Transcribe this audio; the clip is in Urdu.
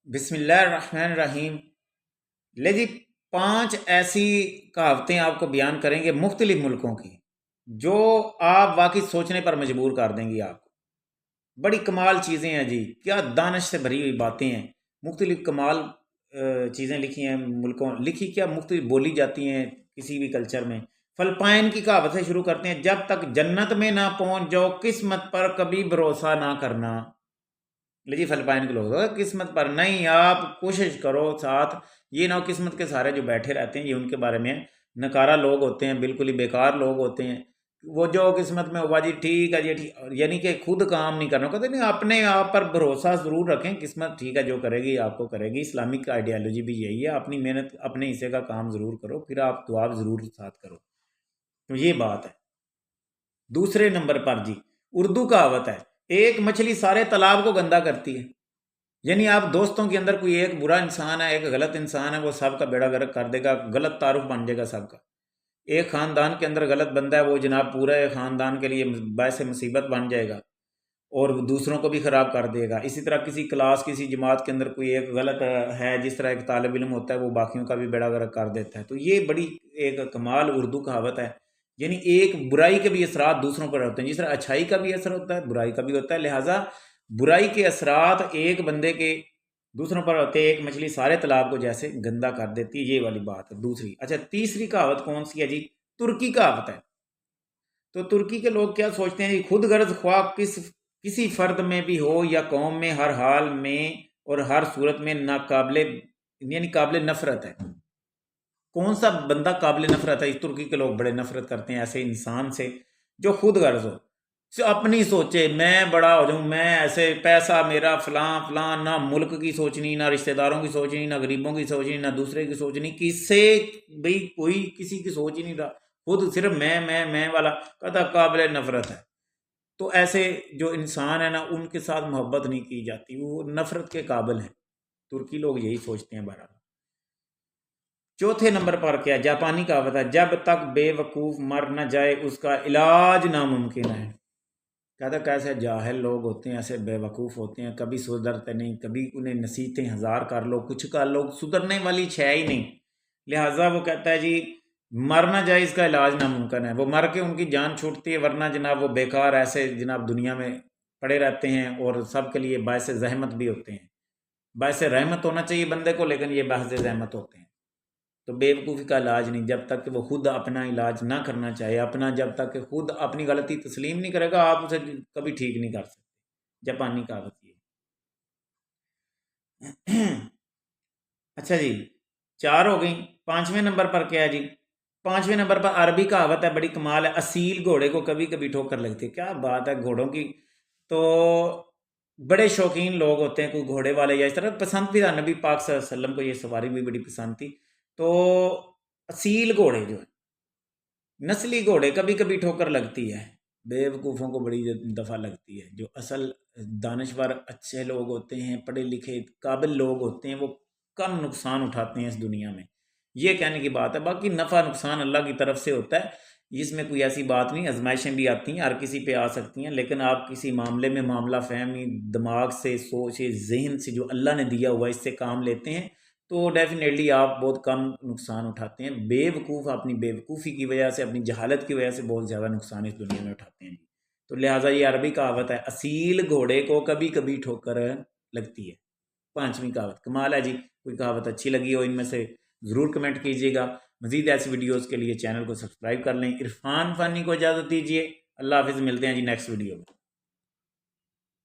بسم اللہ الرحمن الرحیم۔ لے جی 5 ایسی کہاوتیں آپ کو بیان کریں گے مختلف ملکوں کی، جو آپ واقعی سوچنے پر مجبور کر دیں گی آپ کو۔ بڑی کمال چیزیں ہیں جی، کیا دانش سے بھری ہوئی باتیں ہیں، مختلف کمال چیزیں لکھی ہیں ملکوں، لکھی کیا مختلف بولی جاتی ہیں کسی بھی کلچر میں۔ فلپائن کی کہاوت سے شروع کرتے ہیں، جب تک جنت میں نہ پہنچ جاؤ قسمت پر کبھی بھروسہ نہ کرنا۔ جی فلپائن کے لوگ قسمت پر نہیں، آپ کوشش کرو ساتھ، یہ نہ ہو قسمت کے سارے جو بیٹھے رہتے ہیں یہ ان کے بارے میں نکارا لوگ ہوتے ہیں، بالکل ہی بیکار لوگ ہوتے ہیں۔ وہ جو قسمت میں ہوا جی ٹھیک ہے جی ٹھیک، یعنی کہ خود کام نہیں کرنا، کہتے نہیں اپنے آپ پر بھروسہ ضرور رکھیں، قسمت ٹھیک ہے جو کرے گی آپ کو کرے گی۔ اسلامک آئیڈیالوجی بھی یہی ہے، اپنی محنت اپنے حصے کا کام ضرور کرو، پھر آپ دعا ضرور ساتھ کرو، تو یہ بات ہے۔ دوسرے نمبر پر جی اردو کہاوت ہے، ایک مچھلی سارے تالاب کو گندا کرتی ہے۔ یعنی آپ دوستوں کے اندر کوئی ایک برا انسان ہے، ایک غلط انسان ہے، وہ سب کا بیڑا گرک کر دے گا، غلط تعارف بن جائے گا سب کا۔ ایک خاندان کے اندر غلط بندہ ہے، وہ جناب پورے خاندان کے لیے باعث مصیبت بن جائے گا اور دوسروں کو بھی خراب کر دے گا۔ اسی طرح کسی کلاس کسی جماعت کے اندر کوئی ایک غلط ہے، جس طرح ایک طالب علم ہوتا ہے وہ باقیوں کا بھی بیڑا گرک کر دیتا ہے۔ تو یہ بڑی ایک کمال اردو کہاوت ہے، یعنی ایک برائی کے بھی اثرات دوسروں پر ہوتے ہیں، جس طرح اچھائی کا بھی اثر ہوتا ہے برائی کا بھی ہوتا ہے، لہٰذا برائی کے اثرات ایک بندے کے دوسروں پر ہوتے ہیں، ایک مچھلی سارے تالاب کو جیسے گندا کر دیتی ہے، یہ والی بات ہے دوسری۔ اچھا تیسری کہاوت کون سی ہے جی؟ ترکی کہاوت ہے۔ تو ترکی کے لوگ کیا سوچتے ہیں جی، خود غرض خواہ کسی فرد میں بھی ہو یا قوم میں، ہر حال میں اور ہر صورت میں ناقابل یعنی قابل نفرت ہے۔ کون سا بندہ قابل نفرت ہے؟ ترکی کے لوگ بڑے نفرت کرتے ہیں ایسے انسان سے جو خود غرض ہو، اپنی سوچے میں بڑا ہو جاؤں، میں ایسے پیسہ میرا فلاں فلاں، نہ ملک کی سوچنی، نہ رشتہ داروں کی سوچنی، نہ غریبوں کی سوچنی، نہ دوسرے کی سوچنی، کس سے بھئی کوئی کسی کی سوچ ہی نہیں رہا، خود صرف میں والا، کہتا قابل نفرت ہے۔ تو ایسے جو انسان ہے نا ان کے ساتھ محبت نہیں کی جاتی، وہ نفرت کے قابل ہیں۔ ترکی لوگ یہی سوچتے ہیں بہرحال۔ چوتھے نمبر پر کیا؟ جاپانی کہاوت ہے، جب تک بے وقوف مر نہ جائے اس کا علاج ناممکن ہے۔ کہتا کیسے جاہل لوگ ہوتے ہیں، ایسے بے وقوف ہوتے ہیں، کبھی سدھرتے نہیں، کبھی انہیں نصیحتیں ہزار کر لو کچھ کر لو، سدھرنے والی شے ہی نہیں۔ لہٰذا وہ کہتا ہے جی مر نہ جائے اس کا علاج ناممکن ہے، وہ مر کے ان کی جان چھوٹتی ہے، ورنہ جناب وہ بیکار ایسے جناب دنیا میں پڑے رہتے ہیں اور سب کے لیے باعث زحمت بھی ہوتے ہیں۔ باعث رحمت ہونا چاہیے بندے کو، لیکن یہ باعث زحمت ہوتے ہیں۔ تو بے وقوفی کا علاج نہیں، جب تک کہ وہ خود اپنا علاج نہ کرنا چاہے، اپنا جب تک کہ خود اپنی غلطی تسلیم نہیں کرے گا، آپ اسے کبھی ٹھیک نہیں کر سکتے۔ جاپانی کہاوت یہ۔ اچھا جی 4 ہو گئی۔ 5ویں نمبر پر کیا ہے جی؟ 5ویں نمبر پر عربی کہاوت ہے، بڑی کمال ہے، اصیل گھوڑے کو کبھی کبھی ٹھوکر لگتی ہے۔ کیا بات ہے گھوڑوں کی، تو بڑے شوقین لوگ ہوتے ہیں، کوئی گھوڑے والے یا اس طرح پسند بھی تھا، نبی پاک صلی اللہ علیہ وسلم کو یہ سواری بھی بڑی پسند تھی۔ تو اصیل گھوڑے جو ہیں، نسلی گھوڑے کبھی کبھی ٹھوکر لگتی ہے، بے وقوفوں کو بڑی دفعہ لگتی ہے۔ جو اصل دانشور اچھے لوگ ہوتے ہیں، پڑھے لکھے قابل لوگ ہوتے ہیں، وہ کم نقصان اٹھاتے ہیں اس دنیا میں، یہ کہنے کی بات ہے۔ باقی نفع نقصان اللہ کی طرف سے ہوتا ہے، اس میں کوئی ایسی بات نہیں، آزمائشیں بھی آتی ہیں، ہر کسی پہ آ سکتی ہیں، لیکن آپ کسی معاملے میں معاملہ فہمی دماغ سے، سوچ ذہن سے جو اللہ نے دیا ہوا اس سے کام لیتے ہیں تو ڈیفینیٹلی آپ بہت کم نقصان اٹھاتے ہیں۔ بے وقوف اپنی بے وقوفی کی وجہ سے، اپنی جہالت کی وجہ سے بہت زیادہ نقصان اس دنیا میں اٹھاتے ہیں۔ تو لہٰذا یہ عربی کہاوت ہے، اصیل گھوڑے کو کبھی کبھی ٹھوکر لگتی ہے۔ 5ویں کہاوت کمال ہے جی۔ کوئی کہاوت اچھی لگی ہو ان میں سے ضرور کمنٹ کیجیے گا۔ مزید ایسی ویڈیوز کے لیے چینل کو سبسکرائب کر لیں۔ عرفان فانی کو اجازت دیجیے، اللہ حافظ، ملتے ہیں جی نیکسٹ ویڈیو میں۔